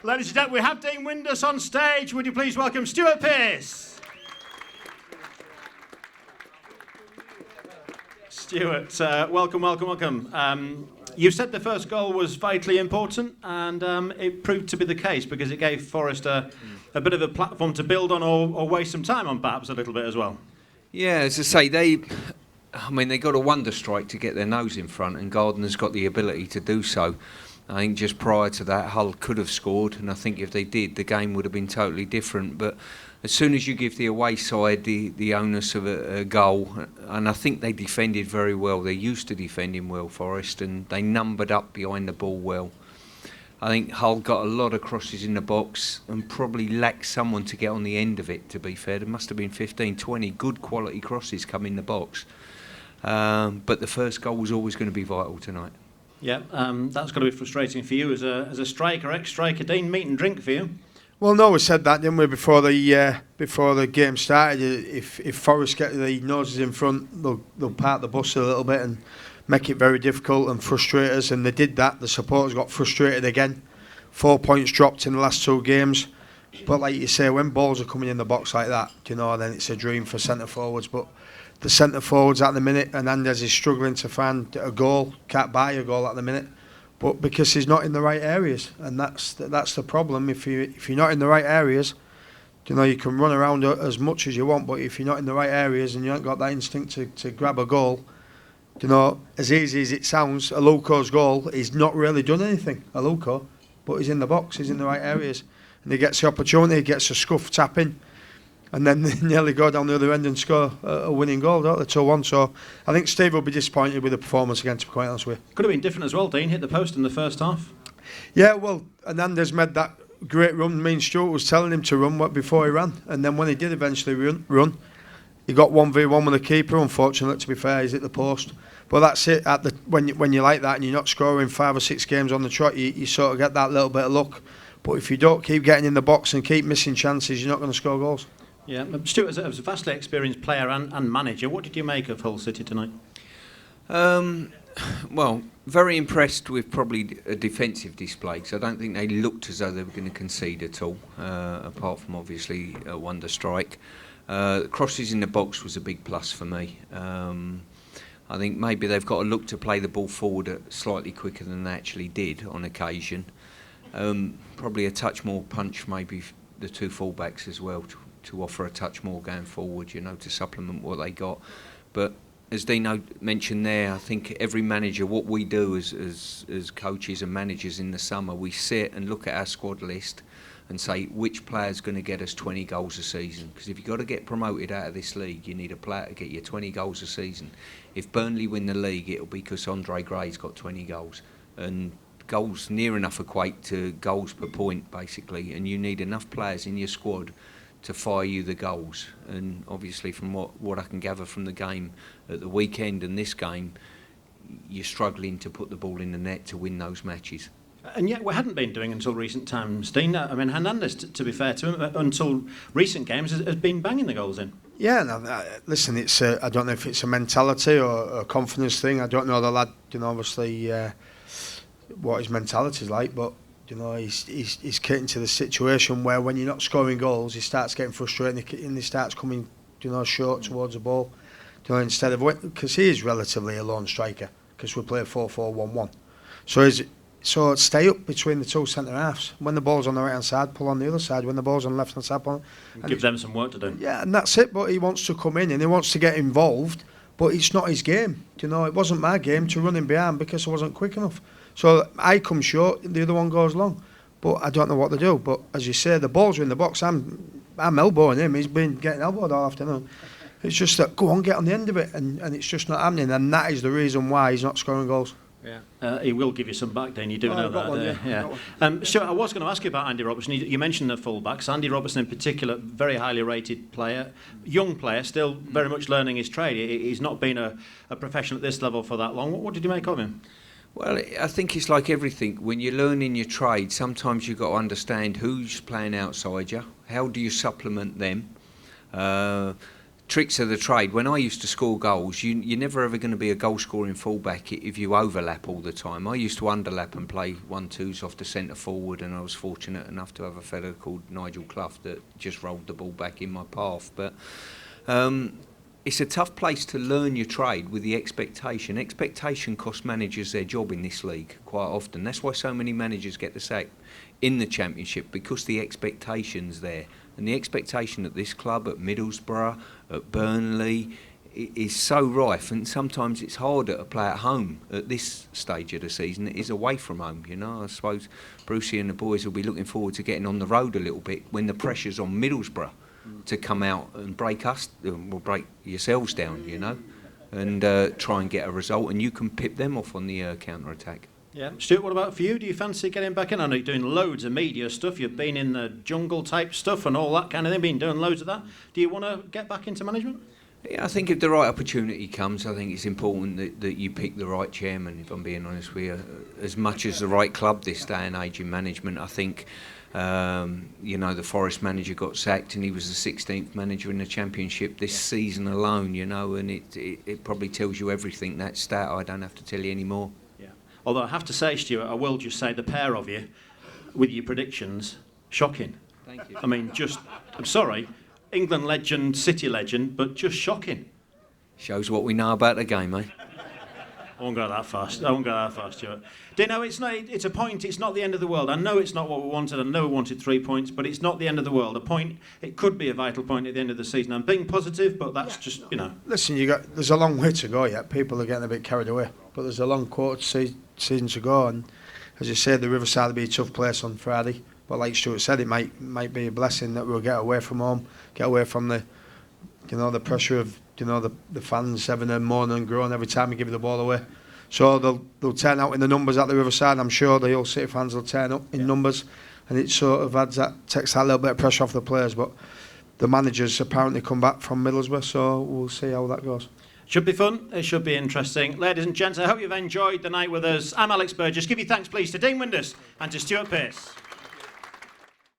Ladies and gentlemen, we have Dean Windass on stage. Would you please welcome Stuart Pearce? Stuart, welcome. You said the first goal was vitally important, and it proved to be the case because it gave Forest a bit of a platform to build on or waste some time on, perhaps a little bit as well. Yeah, as I say, they got a wonder strike to get their nose in front, and Gardner's got the ability to do so. I think just prior to that, Hull could have scored, and I think if they did, the game would have been totally different. But as soon as you give the away side the onus of a goal, and I think they defended very well. They're used to defending well, Forest, and they numbered up behind the ball well. I think Hull got a lot of crosses in the box and probably lacked someone to get on the end of it, to be fair. There must have been 15, 20 good quality crosses come in the box. But the first goal was always going to be vital tonight. Yeah, that's got to be frustrating for you as a striker, ex-striker. Dean, meat and drink for you? Well, no, we said that, didn't we, before the game started? If Forest get the noses in front, they'll park the bus a little bit and make it very difficult and frustrate us. And they did that. The supporters got frustrated again. 4 points dropped in the last 2 games. But like you say, when balls are coming in the box like that, then it's a dream for centre forwards. But the centre forwards at the minute, Hernandez is struggling to find a goal. Can't buy a goal at the minute. But because he's not in the right areas, and that's the problem. If you're not in the right areas, you can run around as much as you want, but if you're not in the right areas and you haven't got that instinct to grab a goal, as easy as it sounds, Aluko's goal, he's not really done anything, Aluko, but he's in the box, he's in the right areas, and he gets the opportunity, he gets a scuff tapping, and then they nearly go down the other end and score a winning goal, don't they, 2-1. So I think Steve will be disappointed with the performance again, to be quite honest with you. Could have been different as well, Dean. Hit the post in the first half. Yeah, well, Hernandez made that great run. Me and Stuart was telling him to run before he ran. And then when he did eventually run, he got 1v1 with the keeper. Unfortunately, to be fair, he's hit the post. But that's it. When you like that and you're not scoring 5 or 6 games on the trot, you sort of get that little bit of luck. But if you don't keep getting in the box and keep missing chances, you're not going to score goals. Yeah, Stuart, as a vastly experienced player and manager, what did you make of Hull City tonight? Well, very impressed with probably a defensive display, because I don't think they looked as though they were going to concede at all, apart from obviously a wonder strike. Crosses in the box was a big plus for me. I think maybe they've got to look to play the ball forward slightly quicker than they actually did on occasion. Probably a touch more punch, maybe the 2 fullbacks as well, to offer a touch more going forward, to supplement what they got. But as Dino mentioned there, I think every manager, what we do as coaches and managers in the summer, we sit and look at our squad list and say which player's going to get us 20 goals a season. Because if you've got to get promoted out of this league, you need a player to get you 20 goals a season. If Burnley win the league, it'll be because Andre Gray's got 20 goals. And goals near enough equate to goals per point, basically. And you need enough players in your squad to fire you the goals. And obviously from what I can gather from the game at the weekend and this game, you're struggling to put the ball in the net to win those matches. And yet we hadn't been doing until recent times, Dean. I mean, Hernandez, to be fair to him, until recent games has been banging the goals in. Yeah, no, listen, it's I don't know if it's a mentality or a confidence thing. I don't know the lad, obviously what his mentality is like, but he's getting to the situation where when you're not scoring goals, he starts getting frustrated and he starts coming, short towards the ball. Instead of, because he is relatively a lone striker, because we play 4-4-1-1. So stay up between the 2 centre halves. When the ball's on the right hand side, pull on the other side. When the ball's on the left hand side, pull on. Give them some work to do. Yeah, and that's it. But he wants to come in and he wants to get involved. But it's not his game. It wasn't my game to run him behind because I wasn't quick enough. So I come short, the other one goes long. But I don't know what to do. But as you say, the balls are in the box. I'm elbowing him. He's been getting elbowed all afternoon. It's just that, go on, get on the end of it. And it's just not happening. And that is the reason why he's not scoring goals. Yeah, he will give you some back, then. You do know that. Stuart, I was going to ask you about Andy Robertson. You mentioned the full-backs. Andy Robertson in particular, very highly rated player, young player, still very much learning his trade. He's not been a professional at this level for that long. What did you make of him? Well, I think it's like everything. When you're learning your trade, sometimes you've got to understand who's playing outside you, how do you supplement them, tricks of the trade. When I used to score goals, you're never ever going to be a goal-scoring fullback if you overlap all the time. I used to underlap and play 1-2s off the centre forward, and I was fortunate enough to have a fella called Nigel Clough that just rolled the ball back in my path. But it's a tough place to learn your trade with the expectation. Expectation costs managers their job in this league quite often. That's why so many managers get the sack in the Championship, because the expectation's there. And the expectation at this club, at Middlesbrough, at Burnley, is so rife, and sometimes it's harder to play at home at this stage of the season than it is away from home. You know, I suppose Brucey and the boys will be looking forward to getting on the road a little bit when the pressure's on Middlesbrough to come out and break us, well, break yourselves down, you know, and try and get a result, and you can pip them off on the counter-attack. Yeah. Stuart, what about for you? Do you fancy getting back in? I know you're doing loads of media stuff. You've been in the jungle type stuff and all that kind of thing, been doing loads of that. Do you want to get back into management? Yeah, I think if the right opportunity comes, I think it's important that you pick the right chairman, if I'm being honest with you. As much as the right club this day and age in management, I think, you know, the Forest manager got sacked and he was the 16th manager in the Championship this season alone, you know, and it probably tells you everything, that stat. I don't have to tell you any more. Although I have to say, Stuart, I will just say the pair of you, with your predictions, shocking. Thank you. I mean, I'm sorry, England legend, City legend, but just shocking. Shows what we know about the game, eh? I won't go that fast. Stuart. Do you know, it's a point, it's not the end of the world. I know it's not what we wanted. I know we wanted 3 points, but it's not the end of the world. A point, it could be a vital point at the end of the season. I'm being positive, but that's just, you know. Listen, there's a long way to go yet. People are getting a bit carried away. But there's a long quarter season to go. And as you said, the Riverside will be a tough place on Friday. But like Stuart said, it might be a blessing that we'll get away from home, get away from the pressure of, the fans having a moan and groan every time you give the ball away. So they'll turn out in the numbers at the Riverside. I'm sure the Hull City fans will turn up in numbers, and it sort of takes that little bit of pressure off the players. But the managers apparently come back from Middlesbrough, so we'll see how that goes. Should be fun, it should be interesting. Ladies and gents, I hope you've enjoyed the night with us. I'm Alex Burgess. Give you thanks, please, to Dean Windass and to Stuart Pearce.